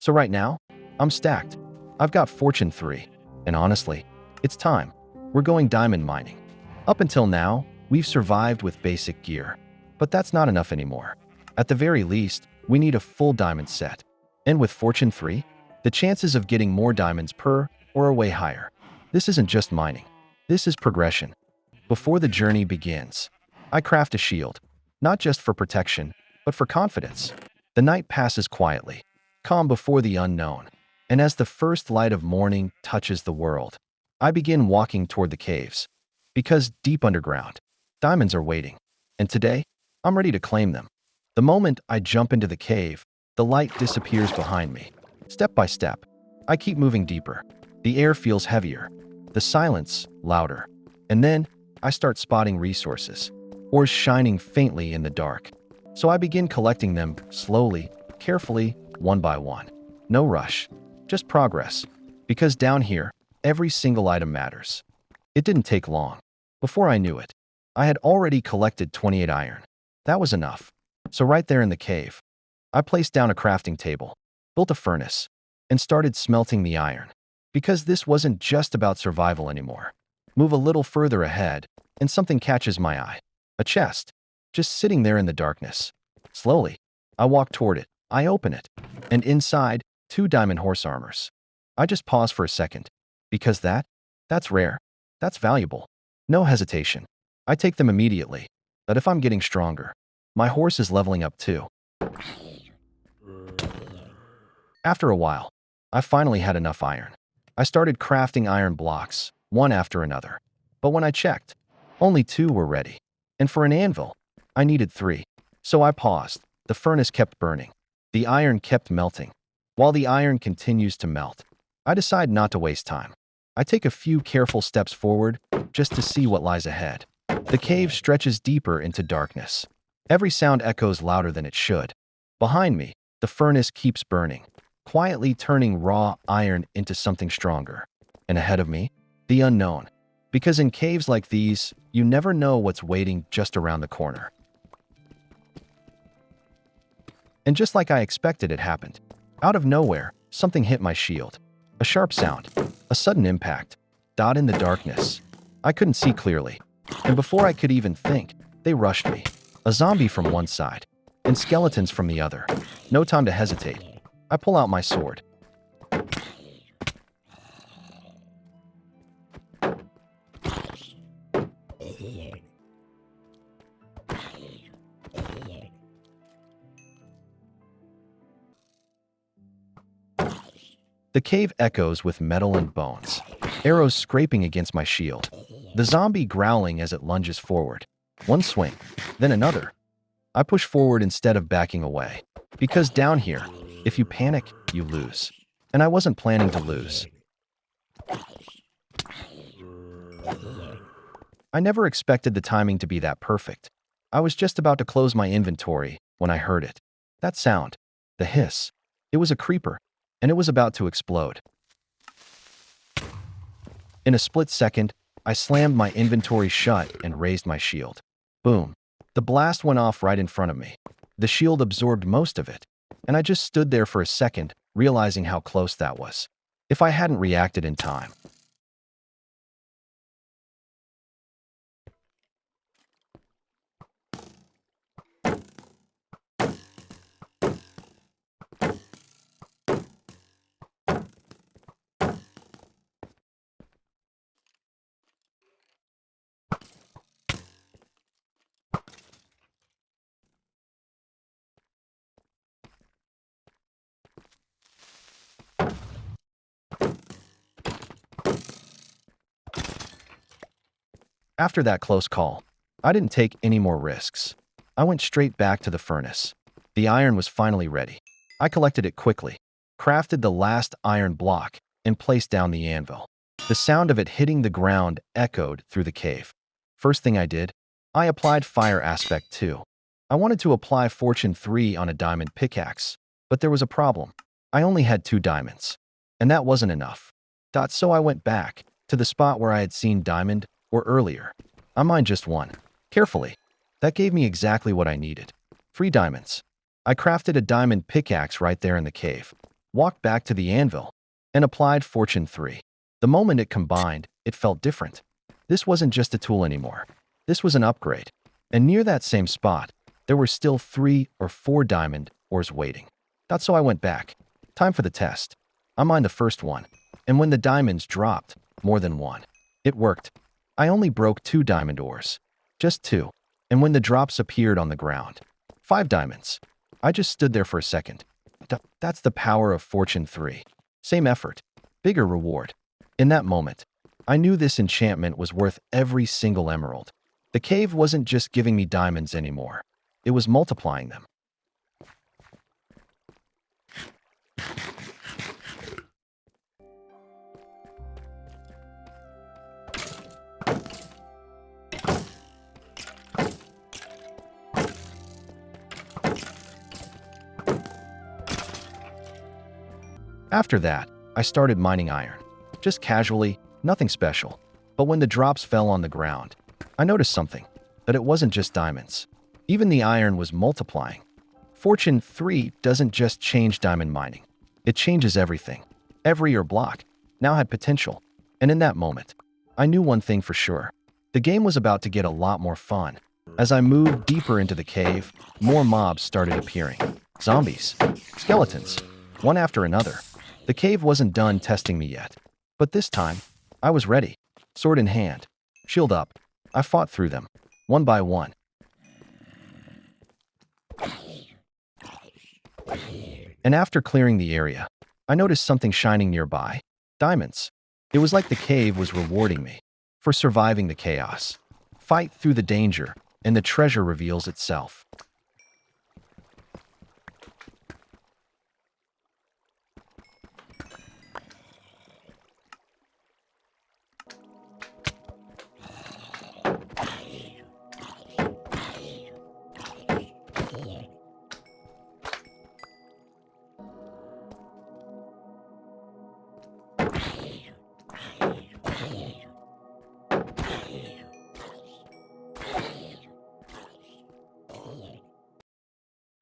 So right now, I'm stacked. I've got Fortune 3. And honestly, it's time. We're going diamond mining. Up until now, we've survived with basic gear. But that's not enough anymore. At the very least, we need a full diamond set. And with Fortune 3, the chances of getting more diamonds per or are way higher. This isn't just mining. This is progression. Before the journey begins, I craft a shield, not just for protection, but for confidence. The night passes quietly, calm before the unknown, and as the first light of morning touches the world, I begin walking toward the caves. Because deep underground, diamonds are waiting, and today, I'm ready to claim them. The moment I jump into the cave, the light disappears behind me. Step by step, I keep moving deeper. The air feels heavier, the silence louder, and then I start spotting resources, ores shining faintly in the dark. So I begin collecting them slowly, carefully, one by one. No rush, just progress. Because down here, every single item matters. It didn't take long. Before I knew it, I had already collected 28 iron. That was enough. So right there in the cave, I placed down a crafting table, built a furnace, and started smelting the iron. Because this wasn't just about survival anymore. Move a little further ahead, and something catches my eye. A chest, just sitting there in the darkness. Slowly, I walk toward it. I open it, and inside, 2 diamond horse armors. I just pause for a second, because that's rare. That's valuable. No hesitation. I take them immediately. But if I'm getting stronger, my horse is leveling up too. After a while, I finally had enough iron. I started crafting iron blocks, one after another. But when I checked, only 2 were ready. And for an anvil, I needed 3. So I paused. The furnace kept burning. The iron kept melting. While the iron continues to melt, I decide not to waste time. I take a few careful steps forward just to see what lies ahead. The cave stretches deeper into darkness. Every sound echoes louder than it should. Behind me, the furnace keeps burning, quietly turning raw iron into something stronger. And ahead of me, the unknown. Because in caves like these, you never know what's waiting just around the corner. And just like I expected, it happened. Out of nowhere, something hit my shield. A sharp sound, a sudden impact, dot in the darkness. I couldn't see clearly, and before I could even think, they rushed me. A zombie from one side, and skeletons from the other. No time to hesitate. I pull out my sword. The cave echoes with metal and bones, arrows scraping against my shield. The zombie growling as it lunges forward. One swing, then another. I push forward instead of backing away. Because down here, if you panic, you lose. And I wasn't planning to lose. I never expected the timing to be that perfect. I was just about to close my inventory when I heard it. That sound, the hiss, it was a creeper, and it was about to explode. In a split second, I slammed my inventory shut and raised my shield. Boom. The blast went off right in front of me. The shield absorbed most of it, and I just stood there for a second, realizing how close that was. If I hadn't reacted in time. After that close call, I didn't take any more risks. I went straight back to the furnace. The iron was finally ready. I collected it quickly, crafted the last iron block, and placed down the anvil. The sound of it hitting the ground echoed through the cave. First thing I did, I applied Fire Aspect 2. I wanted to apply Fortune 3 on a diamond pickaxe, but there was a problem. I only had 2 diamonds, and that wasn't enough. So I went back to the spot where I had seen diamond or earlier. I mined just 1. Carefully. That gave me exactly what I needed. 3 diamonds. I crafted a diamond pickaxe right there in the cave. walked back to the anvil, and applied Fortune 3. The moment it combined, it felt different. This wasn't just a tool anymore. This was an upgrade. And near that same spot, there were still 3 or 4 diamond ores waiting. That's so I went back. Time for the test. I mined the first one, and when the diamonds dropped, more than one. It worked. I only broke 2 diamond ores. Just 2. And when the drops appeared on the ground, 5 diamonds. I just stood there for a second. That's the power of Fortune 3. Same effort, bigger reward. In that moment, I knew this enchantment was worth every single emerald. The cave wasn't just giving me diamonds anymore. It was multiplying them. After that, I started mining iron. Just casually, nothing special. But when the drops fell on the ground, I noticed something, that it wasn't just diamonds. Even the iron was multiplying. Fortune 3 doesn't just change diamond mining. It changes everything. Every ore block now had potential. And in that moment, I knew one thing for sure. The game was about to get a lot more fun. As I moved deeper into the cave, more mobs started appearing. Zombies, skeletons, one after another. The cave wasn't done testing me yet. But this time, I was ready. Sword in hand, shield up. I fought through them, one by one. And after clearing the area, I noticed something shining nearby. Diamonds. It was like the cave was rewarding me for surviving the chaos. Fight through the danger, and the treasure reveals itself.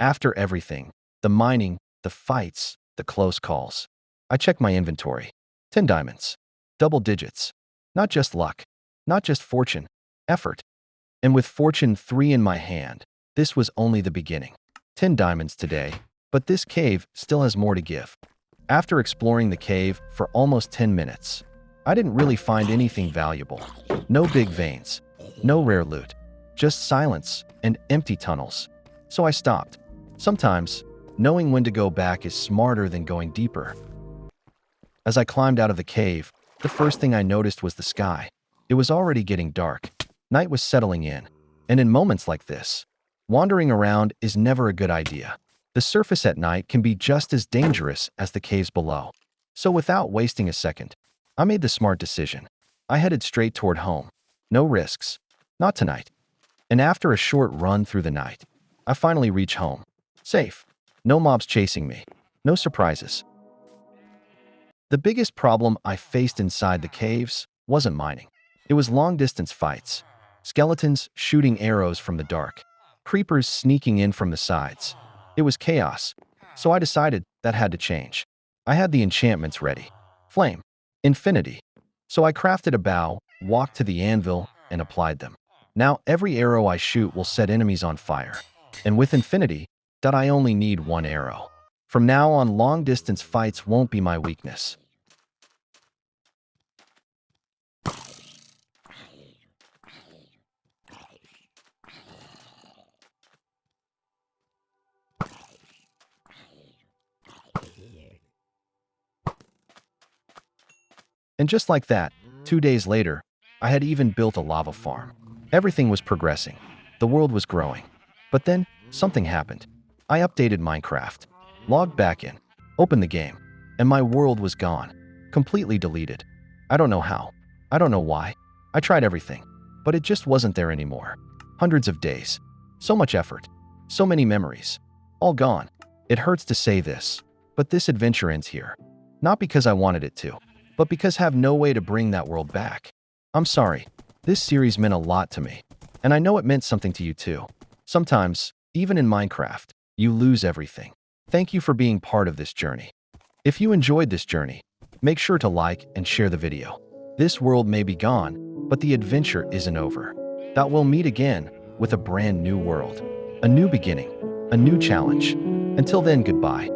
After everything, the mining, the fights, the close calls, I checked my inventory. 10 diamonds. Double digits. Not just luck. Not just fortune. Effort. And with Fortune 3 in my hand, this was only the beginning. 10 diamonds today, but this cave still has more to give. After exploring the cave for almost 10 minutes, I didn't really find anything valuable. No big veins. No rare loot. Just silence and empty tunnels. So I stopped. Sometimes, knowing when to go back is smarter than going deeper. As I climbed out of the cave, the first thing I noticed was the sky. It was already getting dark. Night was settling in. And in moments like this, wandering around is never a good idea. The surface at night can be just as dangerous as the caves below. So without wasting a second, I made the smart decision. I headed straight toward home. No risks. Not tonight. And after a short run through the night, I finally reached home. Safe. No mobs chasing me. No surprises. The biggest problem I faced inside the caves wasn't mining. It was long-distance fights. Skeletons shooting arrows from the dark. Creepers sneaking in from the sides. It was chaos. So I decided that had to change. I had the enchantments ready. Flame. Infinity. So I crafted a bow, walked to the anvil, and applied them. Now every arrow I shoot will set enemies on fire. And with Infinity, I only need 1 arrow. From now on, long-distance fights won't be my weakness. And just like that, 2 days later, I had even built a lava farm. Everything was progressing. The world was growing. But then, something happened. I updated Minecraft, logged back in, opened the game, and my world was gone, completely deleted. I don't know how. I don't know why. I tried everything, but it just wasn't there anymore. Hundreds of days. So much effort. So many memories. All gone. It hurts to say this, but this adventure ends here. Not because I wanted it to, but because I have no way to bring that world back. I'm sorry. This series meant a lot to me, and I know it meant something to you too. Sometimes, even in Minecraft, you lose everything. Thank you for being part of this journey. If you enjoyed this journey, make sure to like and share the video. This world may be gone, but the adventure isn't over. That we'll meet again with a brand new world, a new beginning, a new challenge. Until then, goodbye.